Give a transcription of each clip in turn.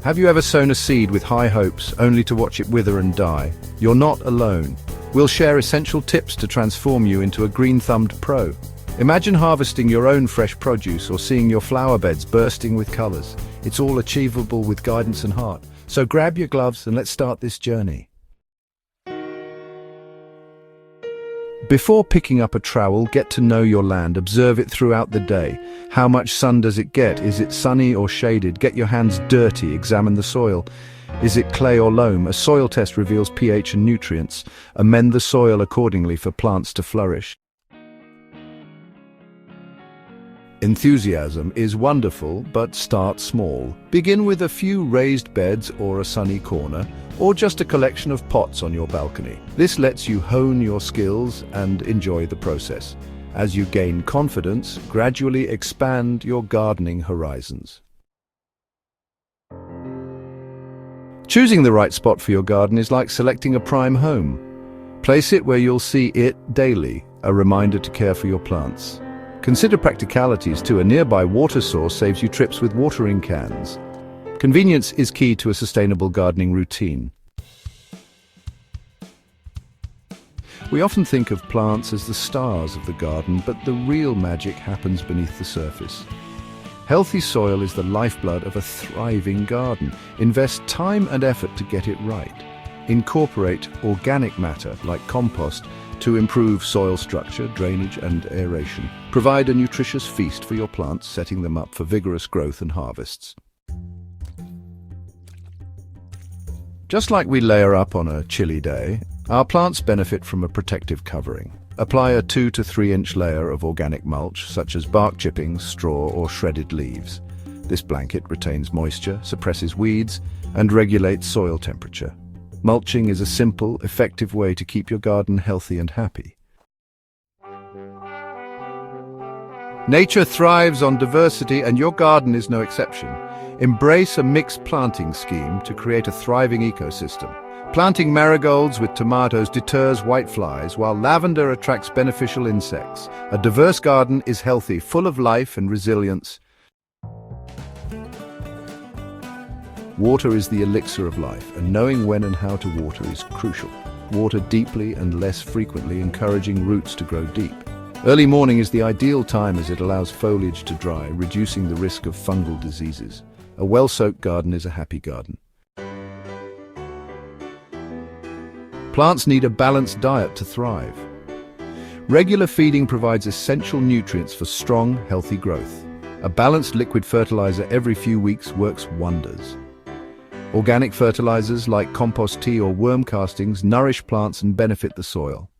Have you ever sown a seed with high hopes only to watch it wither and die? You're not alone. We'll share essential tips to transform you into a green-thumbed pro. Imagine harvesting your own fresh produce or seeing your flower beds bursting with colors. It's all achievable with guidance and heart. So grab your gloves and let's start this journey. Before picking up a trowel, get to know your land. Observe it throughout the day. How much sun does it get? Is it sunny or shaded? Get your hands dirty. Examine the soil. Is it clay or loam? A soil test reveals pH and nutrients. Amend the soil accordingly for plants to flourish. Enthusiasm is wonderful, but start small. Begin with a few raised beds or a sunny corner, or just a collection of pots on your balcony. This lets you hone your skills and enjoy the process. As you gain confidence, gradually expand your gardening horizons. Choosing the right spot for your garden is like selecting a prime home. Place it where you'll see it daily, a reminder to care for your plants. Consider practicalities too. A nearby water source saves you trips with watering cans. Convenience is key to a sustainable gardening routine. We often think of plants as the stars of the garden, but the real magic happens beneath the surface. Healthy soil is the lifeblood of a thriving garden. Invest time and effort to get it right. Incorporate organic matter, like compost, to improve soil structure, drainage, and aeration. Provide a nutritious feast for your plants, setting them up for vigorous growth and harvests. Just like we layer up on a chilly day, our plants benefit from a protective covering. Apply a 2 to 3 inch layer of organic mulch, such as bark chippings, straw, or shredded leaves. This blanket retains moisture, suppresses weeds, and regulates soil temperature. Mulching is a simple, effective way to keep your garden healthy and happy. Nature thrives on diversity, and your garden is no exception. Embrace a mixed planting scheme to create a thriving ecosystem. Planting marigolds with tomatoes deters whiteflies, while lavender attracts beneficial insects. A diverse garden is healthy, full of life and resilience. Water is the elixir of life, and knowing when and how to water is crucial. Water deeply and less frequently, encouraging roots to grow deep. Early morning is the ideal time as it allows foliage to dry, reducing the risk of fungal diseases. A well-soaked garden is a happy garden. Plants need a balanced diet to thrive. Regular feeding provides essential nutrients for strong, healthy growth. A balanced liquid fertilizer every few weeks works wonders. Organic fertilizers like compost tea or worm castings nourish plants and benefit the soil.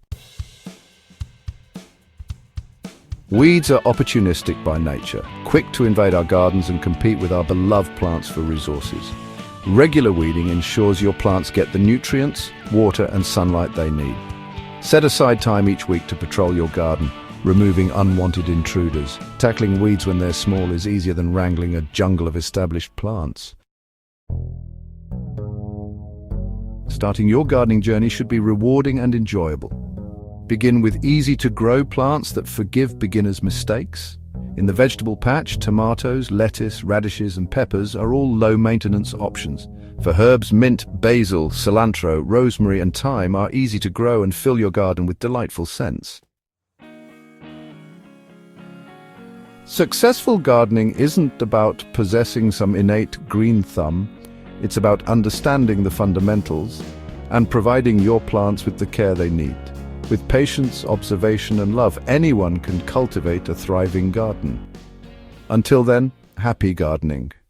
Weeds are opportunistic by nature, quick to invade our gardens and compete with our beloved plants for resources. Regular weeding ensures your plants get the nutrients, water, and sunlight they need. Set aside time each week to patrol your garden, removing unwanted intruders. Tackling weeds when they're small is easier than wrangling a jungle of established plants. Starting your gardening journey should be rewarding and enjoyable. Begin with easy-to-grow plants that forgive beginners' mistakes. In the vegetable patch, tomatoes, lettuce, radishes, and peppers are all low-maintenance options. For herbs, mint, basil, cilantro, rosemary, and thyme are easy to grow and fill your garden with delightful scents. Successful gardening isn't about possessing some innate green thumb. It's about understanding the fundamentals and providing your plants with the care they need. With patience, observation, and love, anyone can cultivate a thriving garden. Until then, happy gardening.